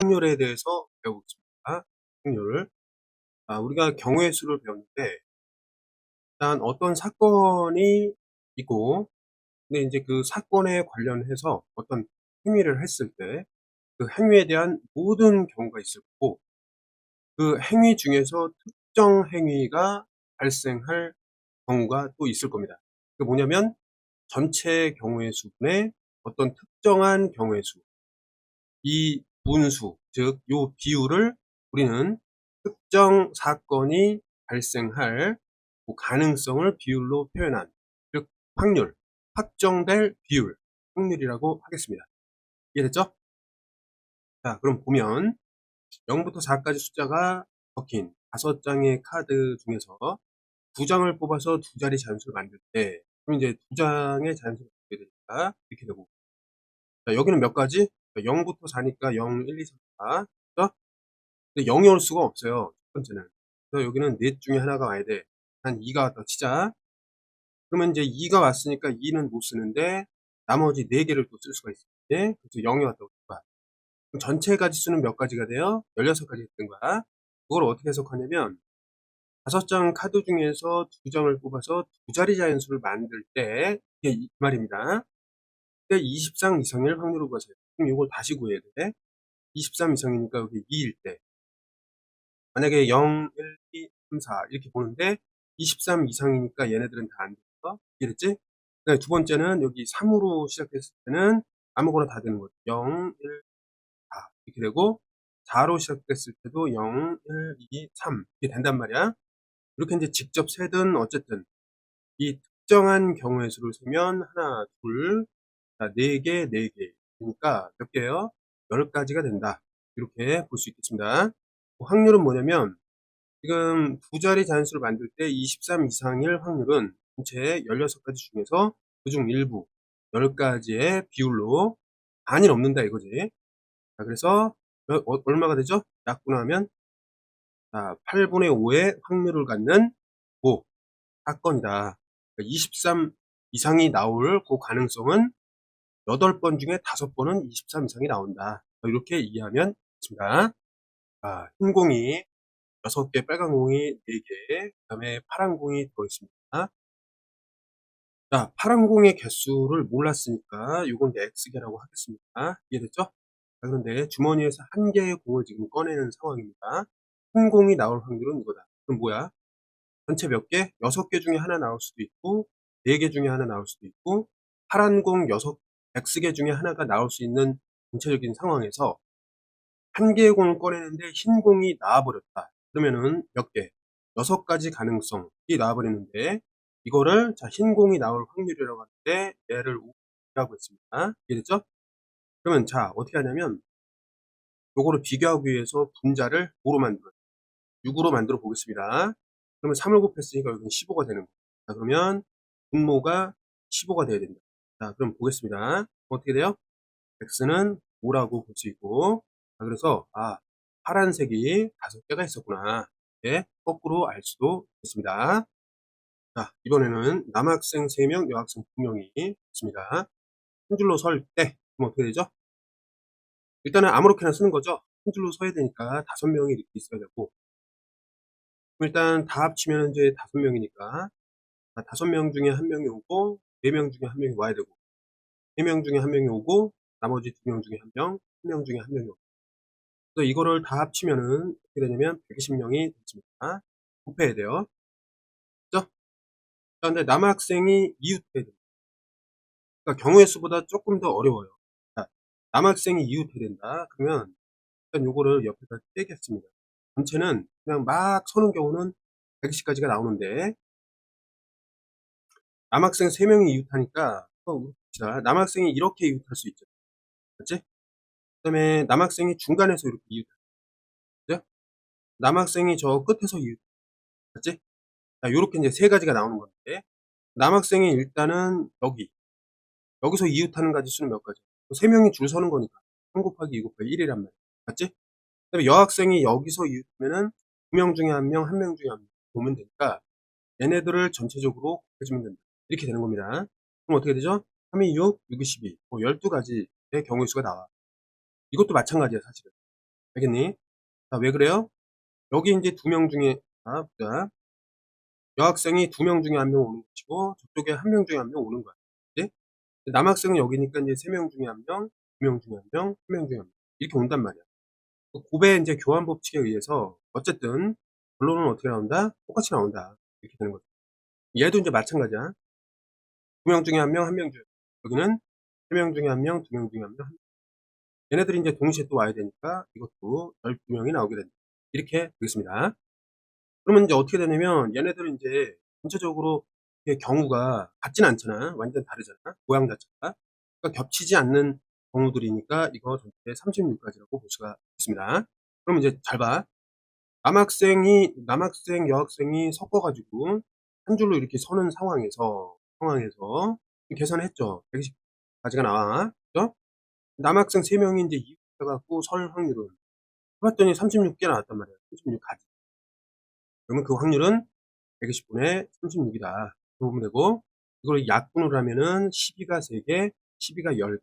확률에 대해서 배워보겠습니다. 확률. 우리가 경우의 수를 배웠는데, 일단 어떤 사건이 있고, 근데 이제 그 사건에 관련해서 어떤 행위를 했을 때, 그 행위에 대한 모든 경우가 있을 거고, 그 행위 중에서 특정 행위가 발생할 경우가 또 있을 겁니다. 그게 뭐냐면, 전체 경우의 수분의 어떤 특정한 경우의 수, 이 분수, 즉, 요 비율을 우리는 특정 사건이 발생할 그 가능성을 비율로 표현한, 즉, 확률, 확정될 비율, 확률이라고 하겠습니다. 이해됐죠? 자, 그럼 보면 0부터 4까지 숫자가 적힌 5장의 카드 중에서 2장을 뽑아서 두 자리 잔수를 만들 때, 그럼 이제 2장의 잔수를 만들게 되니까 이렇게 되고, 자, 여기는 몇 가지? 0부터 4니까 0, 1, 2, 3, 4. 그죠? 근데 0이 올 수가 없어요. 첫 번째는. 그래서 여기는 넷 중에 하나가 와야 돼. 한 2가 왔다 치자. 그러면 이제 2가 왔으니까 2는 못 쓰는데 나머지 4개를 또 쓸 수가 있어요. 예? 그래서 0이 왔다고 봐. 그럼 전체 가지수는 몇 가지가 돼요? 16가지가 되는 거야. 그걸 어떻게 해석하냐면 5장 카드 중에서 2장을 뽑아서 두 자리 자연수를 만들 때 이게 이 말입니다. 그때 23 이상일 확률을 구하세요. 그럼 이걸 다시 구해야 돼. 23 이상이니까 여기 2일 때. 만약에 0, 1, 2, 3, 4 이렇게 보는데 23 이상이니까 얘네들은 다 안 됐어. 이해됐지? 그다음에 두 번째는 여기 3으로 시작했을 때는 아무거나 다 되는 거죠. 0, 1, 4 이렇게 되고 4로 시작됐을 때도 0, 1, 2, 3 이렇게 된단 말이야. 이렇게 이제 직접 세든 어쨌든 이 특정한 경우의 수를 세면 하나, 둘, 자, 4개, 4개. 그러니까 몇 개요? 10가지가 된다. 이렇게 볼 수 있겠습니다. 확률은 뭐냐면 지금 두 자리 잔수를 만들 때 23 이상일 확률은 전체 16가지 중에서 그중 일부 10가지의 비율로 반이 넘는다 이거지. 자, 그래서 얼마가 되죠? 약분하면 8분의 5의 확률을 갖는 5 사건이다. 23 이상이 나올 그 가능성은 8번 중에 5번은 23 이상이 나온다. 이렇게 이해하면 됩니다. 흰 공이 6개, 빨간 공이 4개, 그 다음에 파란 공이 더 있습니다. 자, 파란 공의 개수를 몰랐으니까 이건 이제 X개라고 하겠습니다. 이해됐죠? 자, 그런데 주머니에서 한 개의 공을 지금 꺼내는 상황입니다. 흰 공이 나올 확률은 이거다. 그럼 뭐야? 전체 몇 개? 6개 중에 하나 나올 수도 있고 4개 중에 하나 나올 수도 있고 파란 공 X개 중에 하나가 나올 수 있는 전체적인 상황에서 한 개의 공을 꺼내는데 흰 공이 나와버렸다. 그러면은 몇 개? 6가지 가능성이 나와버리는데 이거를 흰 공이 나올 확률이라고 하는데 얘를 5라고 했습니다. 이해됐죠? 그러면 어떻게 하냐면 요거를 비교하기 위해서 분자를 5로 만들어요. 6으로 만들어 보겠습니다. 그러면 3을 곱했으니까 여기는 15가 되는 거예요. 자, 그러면 분모가 15가 돼야 된다. 자, 그럼 보겠습니다. 어떻게 돼요? x는 5라고 볼 수 있고, 그래서 파란색이 5개가 있었구나. 이렇게 거꾸로 알 수도 있습니다. 자, 이번에는 남학생 3명, 여학생 2명이 있습니다. 한 줄로 설 때, 그럼 어떻게 되죠? 일단은 아무렇게나 쓰는 거죠. 한 줄로 서야 되니까 5명이 이렇게 있어야 되고, 일단 다 합치면 이제 5명이니까, 5명 중에 1명이 오고, 4명 중에 1명이 와야 되고, 3명 중에 1명이 오고, 나머지 2명 중에 1명, 1명 중에 1명이 오고. 그래서 이거를 다 합치면은 어떻게 되냐면 120명이 됐습니다. 곱해야 돼요. 그죠? 근데 남학생이 이웃해야 됩니다. 그러니까 경우의 수보다 조금 더 어려워요. 자, 남학생이 이웃해야 된다. 그러면 일단 요거를 옆에다 떼겠습니다. 전체는 그냥 막 서는 경우는 120까지가 나오는데 남학생 3명이 이웃하니까 자, 남학생이 이렇게 이웃할 수 있죠. 맞지? 그 다음에 남학생이 중간에서 이렇게 이웃하죠. 남학생이 저 끝에서 이웃. 맞지? 자, 요렇게 이제 3가지가 나오는 건데 남학생이 일단은 여기서 이웃하는 가지 수는 몇 가지? 3명이 줄 서는 거니까 3 곱하기 2 곱하기 1이란 말이야. 맞지? 그다음에 여학생이 여기서 이웃하면은 2명 중에 1명, 1명 중에 1명 보면 되니까 얘네들을 전체적으로 곱해주면 된다. 이렇게 되는 겁니다. 그럼 어떻게 되죠? 3이 6, 6이 12. 12가지의 경우의 수가 나와. 이것도 마찬가지야, 사실은. 알겠니? 자, 왜 그래요? 여기 인제 2명 중에 보자. 여학생이 2명 중에 1명 오는 것이고 저쪽에 1명 중에 1명 오는 거야. 그지? 남학생은 여기니까 인제 3명 중에 1명, 2명 중에 1명, 1명 중에 1명 이렇게 온단 말이야. 그 곱의 인제 교환 법칙에 의해서 어쨌든 결론은 어떻게 나온다? 똑같이 나온다. 이렇게 되는 거죠. 얘도 인제 마찬가지야. 2명 중에 1명, 1명 중에 여기는 3명 중에 1명, 2명 중에 1명. 얘네들이 인제 동시에 또 와야 되니까 이것도 12명이 나오게 된다. 이렇게 되겠습니다. 그러면 인제 어떻게 되냐면 얘네들은 인제 전체적으로 이게 경우가 같진 않잖아. 완전 다르잖아, 모양 자체가. 그러니까 겹치지 않는 경우들이니까 이거 전체 36 가지라고 볼 수가 있습니다. 그럼 이제 잘 봐. 남학생, 여학생이 섞어 가지고 한 줄로 이렇게 서는 상황에서 계산했죠. 120 가지가 나와. 그죠? 남학생 3명이 인제 이입해 갖고 설 확률은 해 봤더니 36개 나왔단 말이야. 36 가지. 그러면 그 확률은 120 분의 36 이다. 이렇게 보면 되고 이걸 약분을 하면은 12가 3개, 12가 10개.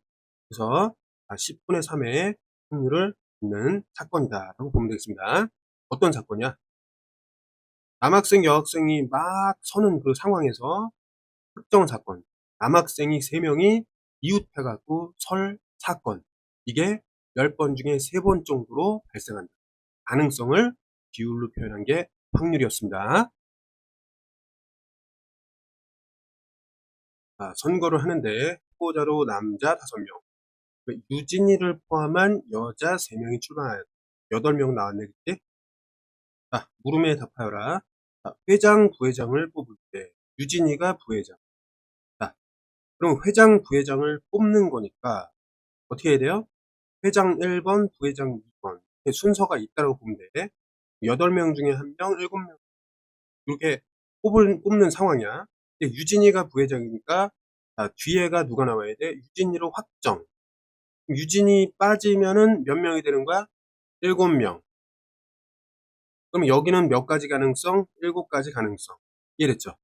그래서 10 분의 3의 확률을 있는 사건이다라고 보면 되겠습니다. 어떤 사건이야? 남학생, 여학생이 막 서는 그 상황에서 특정 사건. 남학생이 3명이 이웃해 갖고 설 사건. 이게 10번 중에 3번 정도로 발생한다. 가능성을 비율로 표현한 게 확률이었습니다. 선거를 하는데 후보자로 남자 5명, 유진이를 포함한 여자 3명이 출마하였다. 8명 나왔네, 그치? 자, 물음에 답하여라. 자, 회장, 부회장을 뽑을 때 유진이가 부회장. 자, 그럼 회장, 부회장을 뽑는 거니까 어떻게 해야 돼요? 회장 1번, 부회장 2번. 순서가 있다고 보면 돼. 8명 중에 1명, 7명 이렇게 뽑는 상황이야. 근데 유진이가 부회장이니까 뒤에가 누가 나와야 돼? 유진이로 확정. 유진이 빠지면은 몇 명이 되는 거야? 7명. 그럼 여기는 몇 가지 가능성? 7가지 가능성. 이해됐죠?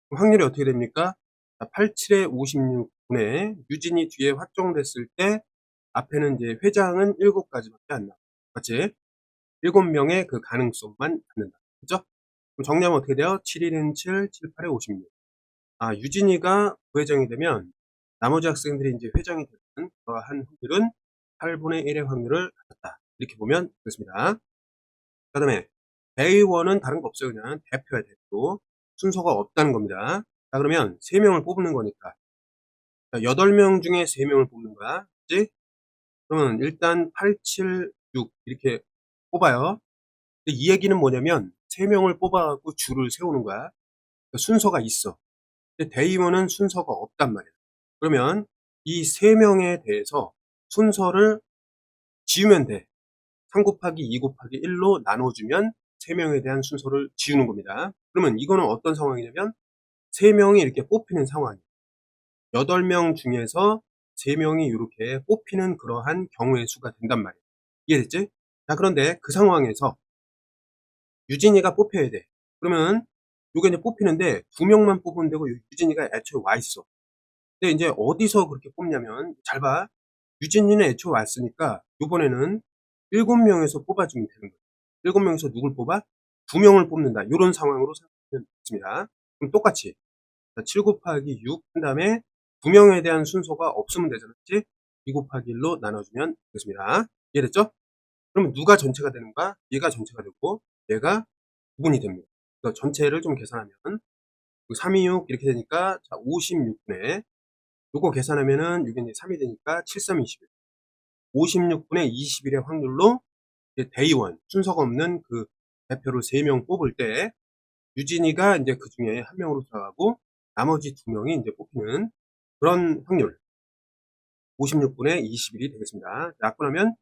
그럼 확률이 어떻게 됩니까? 87에 56분에 유진이 뒤에 확정됐을 때 앞에는 이제 회장은 7가지밖에 안 나와. 맞지? 7명의 그 가능성만 갖는다. 그죠? 그럼 정리하면 어떻게 돼요? 7일은 7, 7, 8에 56. 유진이가 부회장이 되면 나머지 학생들이 이제 회장이 되는 그러한 확률은 8분의 1의 확률을 갖았다. 이렇게 보면 되겠습니다. 그 다음에 대의원은 다른 거 없어요. 그냥 대표야, 대표. 순서가 없다는 겁니다. 자, 그러면 3명을 뽑는 거니까 8명 중에 3명을 뽑는 거야. 그치? 그러면 일단 8, 7, 6 이렇게 뽑아요. 근데 이 얘기는 뭐냐면 3명을 뽑아갖고 줄을 세우는 거야. 그러니까 순서가 있어. 근데 대의원은 순서가 없단 말이야. 그러면 이 3명에 대해서 순서를 지우면 돼. 3 곱하기 2 곱하기 1로 나눠주면 3명에 대한 순서를 지우는 겁니다. 그러면 이거는 어떤 상황이냐면 3명이 이렇게 뽑히는 상황이에요. 8명 중에서 3명이 이렇게 뽑히는 그러한 경우의 수가 된단 말이에요. 이해됐지? 자, 그런데 그 상황에서 유진이가 뽑혀야 돼. 그러면 요게 이제 뽑히는데 2명만 뽑으면 되고 유진이가 애초에 와 있어. 근데 이제 어디서 그렇게 뽑냐면 잘 봐. 유진이는 애초에 왔으니까 요번에는 7명에서 뽑아주면 되는 거예요. 7명에서 누굴 뽑아? 2명을 뽑는다. 요런 상황으로 생각하면 되겠습니다. 그럼 똑같이 7 곱하기 6 한 다음에 2명에 대한 순서가 없으면 되잖아. 그치? 2 곱하기 1로 나눠주면 되겠습니다. 이해됐죠? 그러면 누가 전체가 되는가? 얘가 전체가 되고 얘가 부분이 됩니다. 그래서 전체를 좀 계산하면 3, 2, 6 이렇게 되니까 56분의 요거 계산하면은 이게 이제 3이 되니까 7, 3, 21. 56분의 21의 확률로 대의원 순서가 없는 그 대표를 3명 뽑을 때 유진이가 이제 그 중에 한 명으로 들어가고 나머지 2명이 이제 뽑히는 그런 확률 56분의 21이 되겠습니다. 약분하면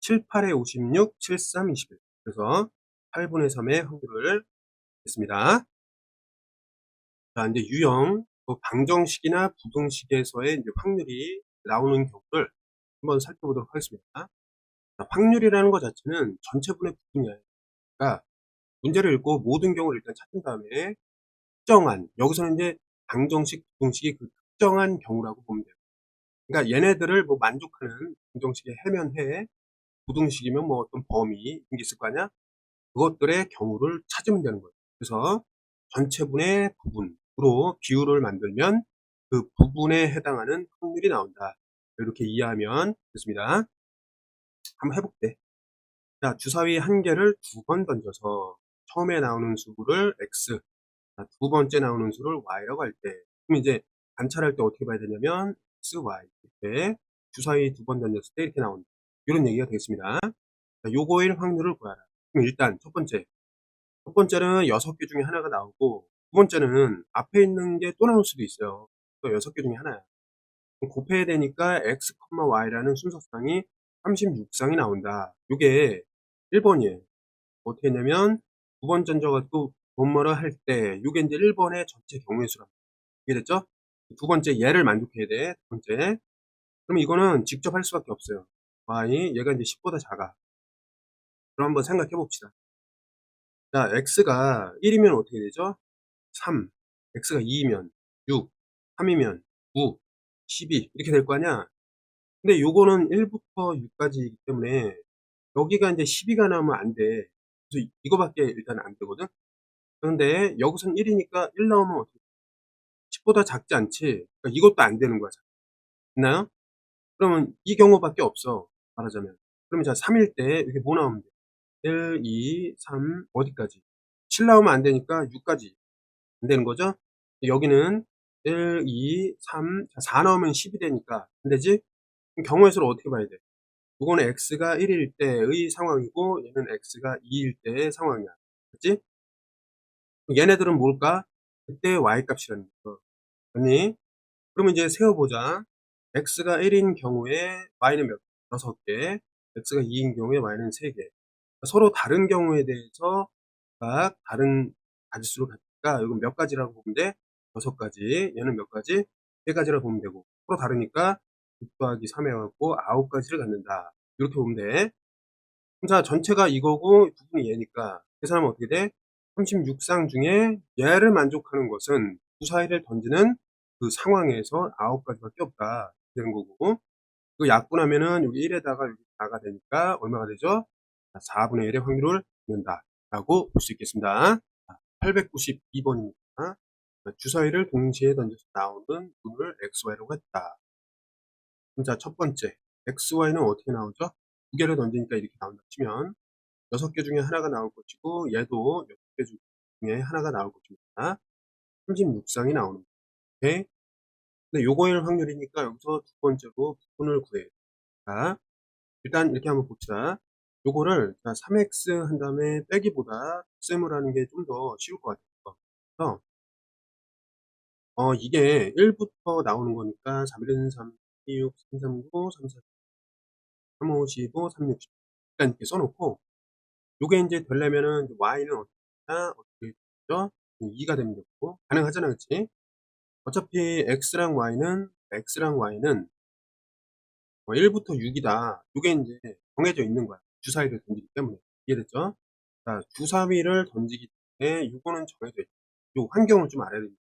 7, 8에 56, 7, 3, 21. 그래서 8분의 3의 확률을 했습니다. 자, 이제 유형, 방정식이나 부등식에서의 이제 확률이 나오는 경우를 한번 살펴보도록 하겠습니다. 확률이라는 것 자체는 전체분의 부분이 아니라 문제를 읽고 모든 경우를 일단 찾은 다음에 특정한, 여기서는 이제 방정식, 부등식이 그 특정한 경우라고 보면 돼요. 그러니까 얘네들을 뭐 만족하는 방정식의 해면 해. 부등식이면 뭐 어떤 범위 이런 게 있을 거 아니야? 그것들의 경우를 찾으면 되는 거예요. 그래서 전체분의 부분으로 비율을 만들면 그 부분에 해당하는 확률이 나온다. 이렇게 이해하면 됐습니다. 한번 해볼게. 자, 주사위 한 개를 두 번 던져서 처음에 나오는 수를 x, 두 번째 나오는 수를 y라고 할 때, 그럼 이제 관찰할 때 어떻게 봐야 되냐면 x, y 이렇게 주사위 두 번 던졌을 때 이렇게 나온다. 이런 얘기가 되겠습니다. 자, 요거일 확률을 구하라. 그럼 일단 첫 번째는 6개 중에 하나가 나오고, 두 번째는 앞에 있는 게 또 나올 수도 있어요. 또 6개 중에 하나야. 그럼 곱해야 되니까 x, y라는 순서상이 36쌍이 나온다. 요게 1번이에요. 어떻게 했냐면 두 번 던져가지고 분모를 할 때 요게 이제 1번의 전체 경우의 수랍니다. 이해됐죠? 두 번째 얘를 만족해야 돼. 두 번째. 그럼 이거는 직접 할 수밖에 없어요. y 얘가 이제 10보다 작아. 그럼 한번 생각해 봅시다. 자, x가 1이면 어떻게 되죠? 3. x가 2이면 6. 3이면 9. 12 이렇게 될 거 아니야? 근데 요거는 1부터 6까지이기 때문에 여기가 이제 12가 나오면 안 돼. 그래서 이거밖에 일단 안 되거든. 그런데 여기선 1이니까 1 나오면 어떻게 10보다 작지 않지? 그러니까 이것도 안 되는 거야. 됐나요? 그러면 이 경우밖에 없어. 말하자면. 그러면 자, 3일 때 이게 뭐 나오면 돼? 1, 2, 3 어디까지? 7 나오면 안 되니까 6까지 안 되는 거죠? 여기는 1, 2, 3, 4 나오면 10이 되니까 안 되지? 그럼 경우의 수를 어떻게 봐야 돼? 이거는 x가 1일 때의 상황이고 얘는 x가 2일 때의 상황이야. 그치? 얘네들은 뭘까? 그때 y 값이라는 거. 아니? 그러면 이제 세어보자. x가 1인 경우에 y는 몇 개? 6개. x가 2인 경우에 y는 3개. 서로 다른 경우에 대해서 각 다른 가지수를 갖니까 이건 몇 가지라고 보면 돼? 6가지. 얘는 몇 가지? 3가지라고 보면 되고. 서로 다르니까 6 더하기 3 해갖고 9가지를 갖는다. 이렇게 보면 돼. 자, 전체가 이거고 부분이 얘니까 계산하면 어떻게 돼? 36쌍 중에 얘를 만족하는 것은 주사위를 던지는 그 상황에서 9가지밖에 없다. 되는 거고. 그 약분하면은 여기 1에다가 여기 4가 되니까 얼마가 되죠? 4분의 1의 확률을 갖는다. 라고 볼 수 있겠습니다. 892번입니다. 주사위를 동시에 던져서 나오는 분을 XY라고 했다. 자, 첫 번째. XY는 어떻게 나오죠? 두 개를 던지니까 이렇게 나온다 치면 6개 중에 하나가 나올 것이고 얘도 6개 중에 하나가 나올 것입니다. 36쌍이 나오는 거예요. 근데 요거일 확률이니까 여기서 두 번째로 부분을 구해요. 자, 일단 이렇게 한번 봅시다. 요거를 3x 한 다음에 빼기보다 곱셈을 하는 게 좀 더 쉬울 것 같아요. 그래서 이게 1부터 나오는 거니까 3, 1, 3, 2, 6, 3, 3, 9, 3, 4, 3, 5, 15, 3, 6, 10 일단 이렇게 써놓고 요게 이제 되려면은 y는 어떻게 되죠? 2가 되면 되고 가능하잖아, 그치? 어차피 x랑 y는 1부터 6이다. 요게 이제 정해져 있는 거야. 주사위를 던지기 때문에. 이해됐죠? 자, 주사위를 던지기 때문에 요거는 정해져 있다. 요 환경을 좀 알아야 됩니다.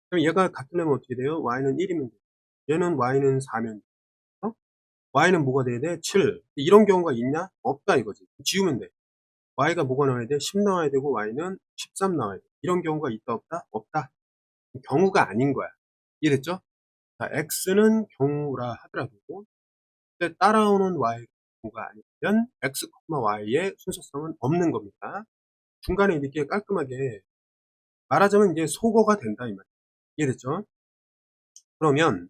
그럼 얘가 같으려면 어떻게 돼요? y는 1이면 돼. 얘는 y는 4면 돼. 어? y는 뭐가 돼야 돼? 7. 이런 경우가 있냐? 없다 이거지. 지우면 돼. y가 뭐가 나와야 돼? 10 나와야 되고 y는 13 나와야 돼. 이런 경우가 있다 없다? 없다. 경우가 아닌 거야. 이해됐죠? 자, x는 경우라 하더라도 근데 따라오는 y가 아니면 x, y의 순서성은 없는 겁니다. 중간에 이렇게 깔끔하게 말하자면 이제 소거가 된다 이 말이에요. 이해됐죠? 그러면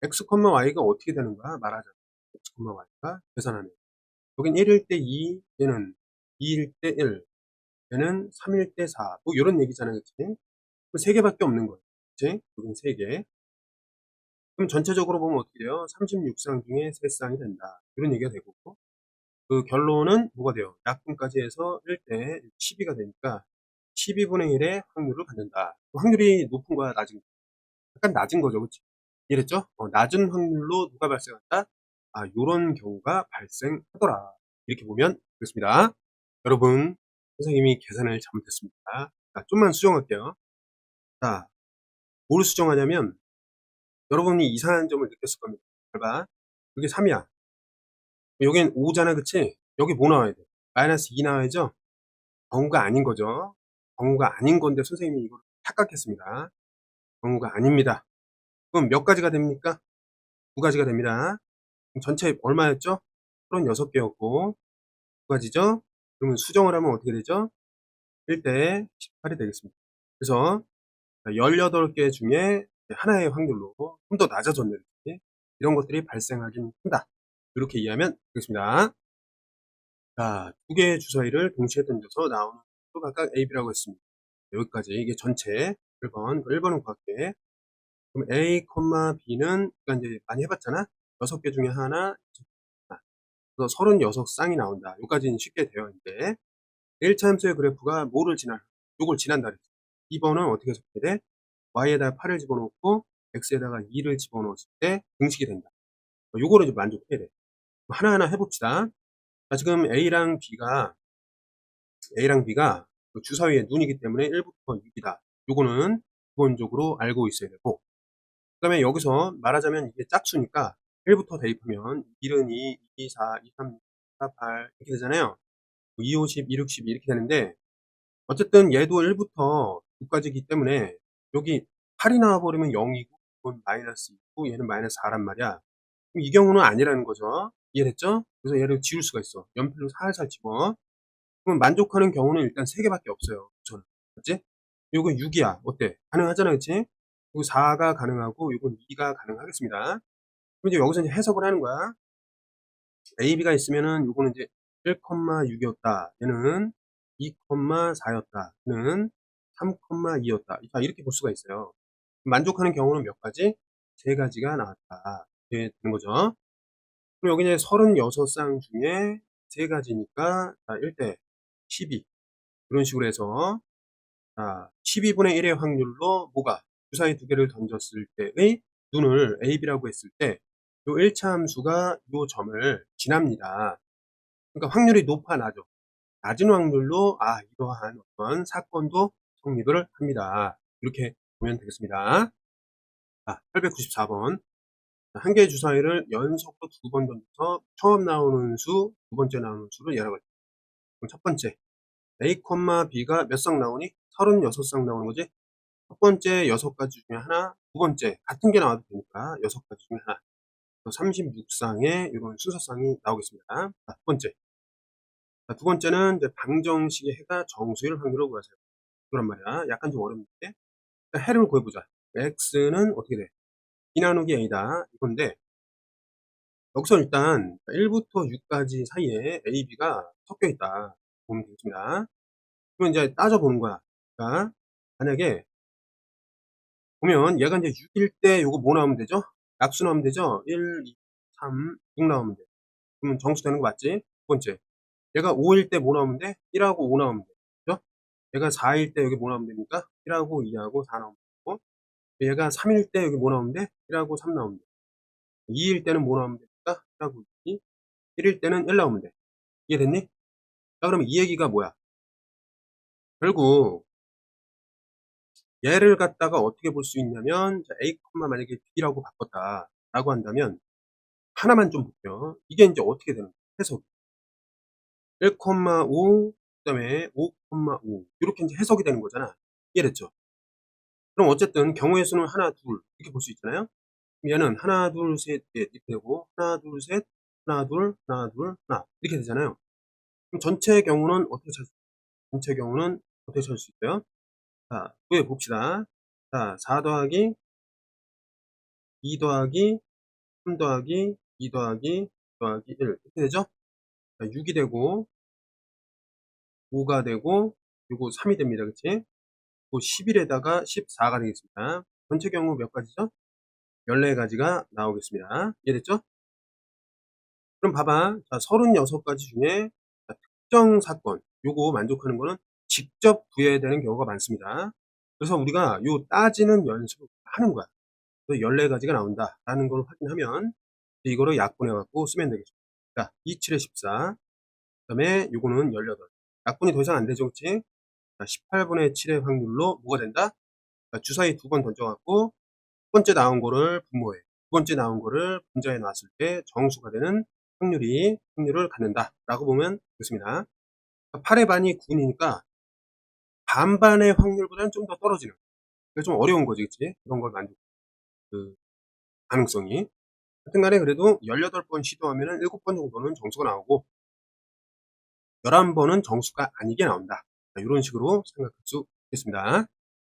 x, y가 어떻게 되는 거야? 말하자면 x, y가 계산하면 여긴 1일 때 2, 얘는 2일 때 1, 얘는 3일 때 4. 뭐 이런 얘기잖아요. 그치? 그럼 3개밖에 없는 거예요. 그치? 여긴 3개. 그럼 전체적으로 보면 어떻게 돼요? 36쌍 중에 3쌍이 된다. 이런 얘기가 되고 그 결론은 뭐가 돼요? 약분까지 해서 1대 12가 되니까 12분의 1의 확률을 갖는다. 확률이 높은 거야, 낮은 거야? 약간 낮은 거죠, 그치? 이랬죠? 낮은 확률로 누가 발생한다? 요런 경우가 발생하더라. 이렇게 보면 되겠습니다. 여러분, 선생님이 계산을 잘못했습니다. 자, 좀만 수정할게요. 자, 뭘 수정하냐면, 여러분이 이상한 점을 느꼈을 겁니다. 잘 봐. 여기 3이야. 여긴 5 잖아. 그치? 여기 뭐 나와야 돼? -2 나와야죠? 경우가 아닌 거죠. 경우가 아닌 건데 선생님이 이걸 착각했습니다. 경우가 아닙니다. 그럼 몇 가지가 됩니까? 2 가지가 됩니다. 그럼 전체 얼마였죠? 36 개였고 2 가지죠? 그러면 수정을 하면 어떻게 되죠? 1 대 18이 되겠습니다. 그래서 18개 중에 하나의 확률로 좀 더 낮아졌네. 이런 것들이 발생하긴 한다. 이렇게 이해하면 되겠습니다. 자, 2개의 주사위를 동시에 던져서 나오는 수 각각 AB라고 했습니다. 여기까지 이게 전체 1번, 1번은 구할게. 그럼 A, B는 우리가 이제 많이 해봤잖아. 6개 중에 하나, 그래서 36쌍이 나온다. 여기까지는 쉽게 되어 있는데 1차 함수의 그래프가 뭐를 요걸 지난다 그랬죠. 2번은 어떻게 해석해야 돼? y에다가 8을 집어넣고 x에다가 2를 집어넣었을 때 등식이 된다. 요거를 좀 만족해야 돼. 하나하나 해봅시다. 자, 지금 A랑 B가 그 주사위의 눈이기 때문에 1부터 6이다. 요거는 기본적으로 알고 있어야 되고, 그 다음에 여기서 말하자면 이게 짝수니까 1부터 대입하면 1은 2, 2, 4, 2, 3, 4, 8 이렇게 되잖아요. 2, 5, 10, 2, 6, 12 이렇게 되는데, 어쨌든 얘도 1부터 9까지이기 때문에 여기 8이 나와버리면 0이고 이건 -2고 얘는 -4란 말이야. 그럼 이 경우는 아니라는 거죠. 이해됐죠? 그래서 얘를 지울 수가 있어. 연필로 살살 집어. 그럼 만족하는 경우는 일단 3개밖에 없어요. 저는. 맞지? 요건 6이야. 어때? 가능하잖아. 그치? 요거 4가 가능하고 요건 2가 가능하겠습니다. 그럼 이제 여기서 이제 해석을 하는 거야. A, B가 있으면은 요거는 이제 1,6이었다. 얘는 2,4였다. 얘는 3,2였다. 자, 이렇게 볼 수가 있어요. 만족하는 경우는 몇 가지? 3가지가 나왔다. 이렇게 되는 거죠. 그럼 여기 이제 36쌍 중에 3가지니까, 자, 1대 12. 이런 식으로 해서, 자, 12분의 1의 확률로 뭐가? 주사위 2개를 던졌을 때의 눈을 A, B라고 했을 때, 요 1차 함수가 요 점을 지납니다. 그러니까 확률이 높아, 낮아? 낮은 확률로, 이러한 어떤 사건도 성립을 합니다. 이렇게 보면 되겠습니다. 자, 894번. 한 개의 주사위를 연속으로 2번 던져서 처음 나오는 수, 두 번째 나오는 수를 얘라고 했죠. 그럼 첫 번째, A, B가 몇 쌍 나오니? 36쌍 나오는 거지? 첫 번째 6가지 중에 하나, 두 번째, 같은 게 나와도 되니까 6가지 중에 하나. 36쌍의 이런 순서쌍이 나오겠습니다. 자, 두 번째. 자, 두 번째는 이제 방정식의 해가 정수일 확률을 구하세요. 그란 말이야. 약간 좀 어렵는데. 해를 구해보자. x는 어떻게 돼? 2 나누기 a다. 이건데, 여기서 일단 1부터 6까지 사이에 a, b가 섞여 있다. 보면 되겠습니다. 그러면 이제 따져보는 거야. 자, 만약에 보면 얘가 이제 6일 때 요거 뭐 나오면 되죠? 약수 나오면 되죠? 1, 2, 3, 6 나오면 돼. 그러면 정수 되는 거 맞지? 두 번째. 얘가 5일 때 뭐 나오면 돼? 1하고 5 나오면 돼. 그죠? 얘가 4일 때 여기 뭐 나오면 됩니까? 1하고 2하고 4 나오면 되고. 얘가 3일 때 여기 뭐 나오면 돼? 1하고 3 나오면 돼. 2일 때는 뭐 나오면 됩니까? 1하고 2. 1일 때는 1 나오면 돼. 이해됐니? 자, 그러면 이 얘기가 뭐야? 결국 얘를 갖다가 어떻게 볼 수 있냐면, 자, A, 만약에 B라고 바꿨다 라고 한다면 하나만 좀 볼게요. 이게 이제 어떻게 되는 거야? 해석. 1,5 그다음에 5,5 이렇게 이제 해석이 되는 거잖아. 이해됐죠? 그럼 어쨌든 경우의 수는 하나, 둘 이렇게 볼 수 있잖아요. 그럼 얘는 하나, 둘, 셋 이렇게 되고 하나, 둘, 셋, 하나, 둘, 하나, 둘, 하나 이렇게 되잖아요. 그럼 전체의 경우는 어떻게 찾을 수 있어요? 전체 경우는 어떻게 찾을 수 있어요? 자, 구해 봅시다. 자, 4 더하기 2 더하기 3 더하기 2 더하기 2 더하기 1 이렇게 되죠? 자, 6이 되고 5가 되고 요거 3이 됩니다. 그치? 그 11에다가 14가 되겠습니다. 전체 경우 몇 가지죠? 14가지가 나오겠습니다. 이해됐죠? 그럼 봐봐. 자, 36가지 중에 특정 사건, 요거 만족하는 거는 직접 구해야 되는 경우가 많습니다. 그래서 우리가 요 따지는 연습을 하는 거야. 그래서 14가지가 나온다라는 걸 확인하면 이거를 약분해 갖고 쓰면 되겠습니다. 자, 2, 7에 14. 그다음에 요거는 18. 약분이 더 이상 안 되죠. 그치? 자, 18분의 7의 확률로 뭐가 된다? 자, 주사위 2번 던져 갖고 첫 번째 나온 거를 분모해. 두 번째 나온 거를 분자에 놨을 때 정수가 되는 확률을 갖는다라고 보면 되겠습니다. 8의 반이 9 이니까 반반의 확률보다는 좀 더 떨어지는, 그게 좀 어려운 거지, 그치? 그런 걸 만들 그 가능성이. 하여튼 간에 그래도 18번 시도하면은 7번 정도는 정수가 나오고 11번은 정수가 아니게 나온다. 요런 식으로 생각할 수 있겠습니다.